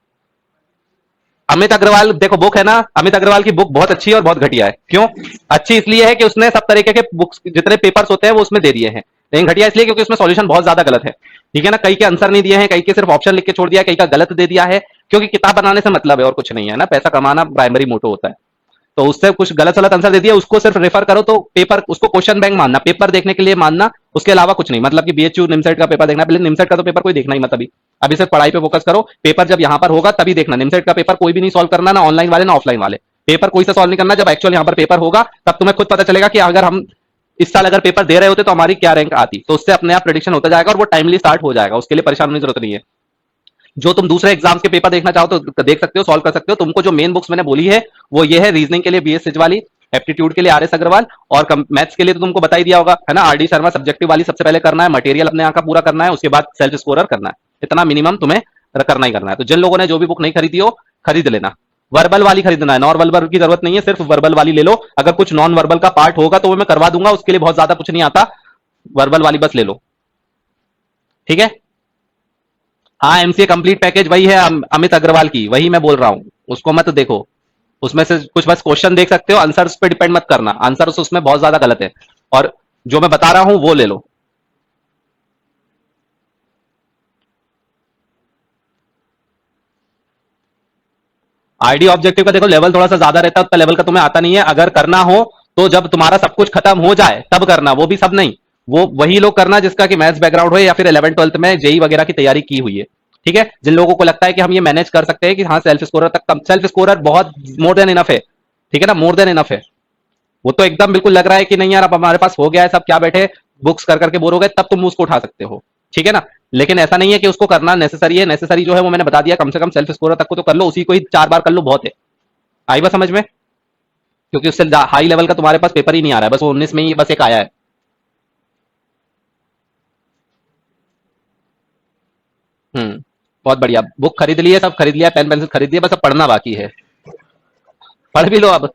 अमित अग्रवाल देखो बुक है ना, अमित अग्रवाल की बुक बहुत अच्छी है और बहुत घटिया है। क्यों अच्छी, इसलिए है कि उसने सब तरीके के बुक्स जितने पेपर्स होते हैं वो उसमें दे दिए हैं, लेकिन घटिया इसलिए क्योंकि उसमें सॉल्यूशन बहुत ज्यादा गलत है। ठीक है ना, कई के आंसर नहीं दिए हैं, कई के सिर्फ ऑप्शन लिख के छोड़ दिया, कई का गलत दे दिया है, क्योंकि किताब बनाने से मतलब है और कुछ नहीं है ना, पैसा कमाना प्राइमरी मोटो होता है। तो उससे कुछ गलत गलत आंसर दे दिया, उसको सिर्फ रेफर करो, तो पेपर उसको क्वेश्चन बैंक मानना, पेपर देखने के लिए मानना, उसके अलावा कुछ नहीं। मतलब कि बीएचयू निमसेट का पेपर देखना, पहले निमसेट का तो पेपर कोई देखना ही मत, अभी सिर्फ पढ़ाई पे फोकस करो। पेपर जब यहाँ पर होगा तभी देखना, निमसेट का पेपर कोई भी नहीं सॉल्व करना, ना ऑनलाइन वाले ना ऑफलाइन वाले, पेपर कोई सा सॉल्व नहीं करना। जब एक्चुअल यहाँ पर पेपर होगा तब तुम्हें खुद पता चलेगा कि अगर हम इस साल अगर पेपर दे रहे होते तो हमारी क्या रैंक आती, तो उससे अपने आप प्रेडिक्शन होता जाएगा और वो टाइमली स्टार्ट हो जाएगा, उसके लिए परेशान होने की जरूरत नहीं है। जो तुम दूसरे एग्जाम्स के पेपर देखना चाहो तो देख सकते हो, सॉल्व कर सकते हो। तुमको जो मेन बुक्स मैंने बोली है वो ये है, रीजनिंग के लिए बीएस सिजवाली, एप्टीट्यूड के लिए आर एस अग्रवाल, और मैथ्स के लिए तो तुमको बता ही दिया होगा, है ना, आरडी शर्मा। सब्जेक्टिव वाली सबसे पहले करना है, मटेरियल अपने यहाँ का पूरा करना है, उसके बाद सेल्फ स्कोरर करना है, इतना मिनिमम तुम्हें करना ही करना है। तो जिन लोगों ने जो भी बुक नहीं खरीदी हो खरीद लेना, वर्बल वाली खरीदना है, नॉन वर्बल की जरूरत नहीं है, सिर्फ वर्बल वाली ले लो। अगर कुछ नॉन वर्बल का पार्ट होगा तो वो मैं करवा दूंगा, उसके लिए बहुत ज्यादा कुछ नहीं आता, वर्बल वाली बस ले लो। ठीक है, हाँ, एमसीए कंप्लीट पैकेज वही है अमित अग्रवाल की, वही मैं बोल रहा हूं, उसको मत देखो, उसमें से कुछ बस क्वेश्चन देख सकते हो, आंसर्स पे डिपेंड मत करना, आंसर्स उसमें बहुत ज्यादा गलत है, और जो मैं बता रहा हूं वो ले लो। आईडी ऑब्जेक्टिव का देखो लेवल थोड़ा सा ज्यादा रहता है, उतना लेवल का तुम्हें आता नहीं है। अगर करना हो तो जब तुम्हारा सब कुछ खत्म हो जाए तब करना, वो भी सब नहीं, वो वही लोग करना जिसका कि मैथ्स बैकग्राउंड हो या फिर 11th-12th में जेई वगैरह की तैयारी की हुई है। ठीक है, जिन लोगों को लगता है कि हम ये मैनेज कर सकते हैं कि हाँ सेल्फ स्कोरर तक कम, सेल्फ स्कोरर बहुत मोर देन इनफ है। ठीक है ना, मोर देन इनफ है। वो तो एकदम बिल्कुल लग रहा है कि नहीं यार अब हमारे पास हो गया है सब, क्या बैठे बुक्स कर करके बोर हो गए, तब तुम उसको उठा सकते हो। ठीक है ना, लेकिन ऐसा नहीं है कि उसको करना नेसेसरी है। नेसेसरी जो है वो मैंने बता दिया, कम से कम सेल्फ स्कोर तक को तो कर लो, उसी को ही 4 बार कर लो, बहुत है। आई बात समझ में? क्योंकि उससे हाई लेवल का तुम्हारे पास पेपर ही नहीं आ रहा है, बस वो 19 में ही बस एक आया है। बहुत बढ़िया, बुक खरीद ली है, सब खरीद लिया, पेन पेंसिल खरीद लिया, बस अब पढ़ना बाकी है। पढ़ भी लो अब,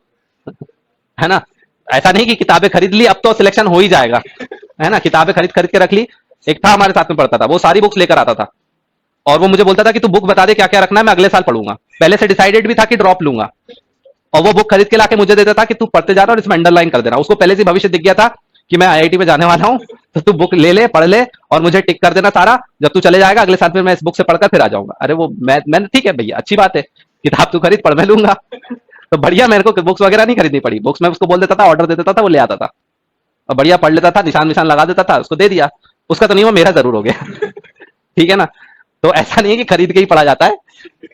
है ना? ऐसा नहीं कि किताबें खरीद ली अब तो सिलेक्शन हो ही जाएगा, है ना? किताबें खरीद खरीद के रख ली। एक था हमारे साथ में पढ़ता था, वो सारी बुक्स लेकर आता था, और वो मुझे बोलता था कि तू बुक बता दे क्या क्या रखना है, मैं अगले साल पढ़ूंगा। पहले से डिसाइडेड भी था कि ड्रॉप लूंगा, और वो बुक खरीद के लाके मुझे देता था कि तू पढ़ते जा रहा और इसमें अंडरलाइन कर देना। उसको पहले से भविष्य दिख गया था कि मैं आईआईटी में जाने वाला हूं, तो तू बुक ले ले, पढ़ ले, और मुझे टिक कर देना सारा, जब तू चले जाएगा अगले साल फिर मैं इस बुक से पढ़कर फिर आ जाऊंगा। अरे वो मैंने ठीक है भैया, अच्छी बात है, किताब तू खरीद, पढ़ मैं लूंगा। तो बढ़िया, मेरे को बुक्स वगैरह नहीं खरीदनी पड़ी, बुक्स मैं उसको बोल देता था, ऑर्डर दे देता था, वो ले आता था, और बढ़िया पढ़ लेता था, निशान निशान लगा देता था, उसको दे दिया। उसका तो नहीं, वो मेरा जरूर हो गया। ठीक है ना? तो ऐसा नहीं है कि खरीद के ही पढ़ा जाता है,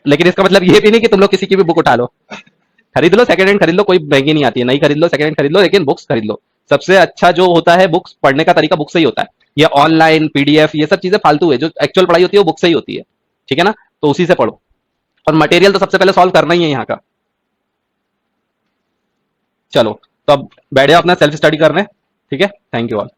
लेकिन इसका मतलब ये भी नहीं कि तुम लोग किसी की भी बुक उठा लो, खरीद लो, सेकंड हैंड खरीद लो, कोई महंगी नहीं आती है, नहीं खरीद लो, सेकंड हैंड खरीद लो, लेकिन बुक्स खरीद लो। सबसे अच्छा जो होता है बुक्स पढ़ने का तरीका बुक से ही होता है। ये ऑनलाइन पीडीएफ ये सब चीजें फालतू है, जो एक्चुअल पढ़ाई होती है वो बुक से ही होती है। ठीक है ना? तो उसी से पढ़ो, और मटेरियल तो सबसे पहले सॉल्व करना ही है यहाँ का। चलो, तो अब बैठ जाओ अपना सेल्फ स्टडी करने। ठीक है, थैंक यू ऑल।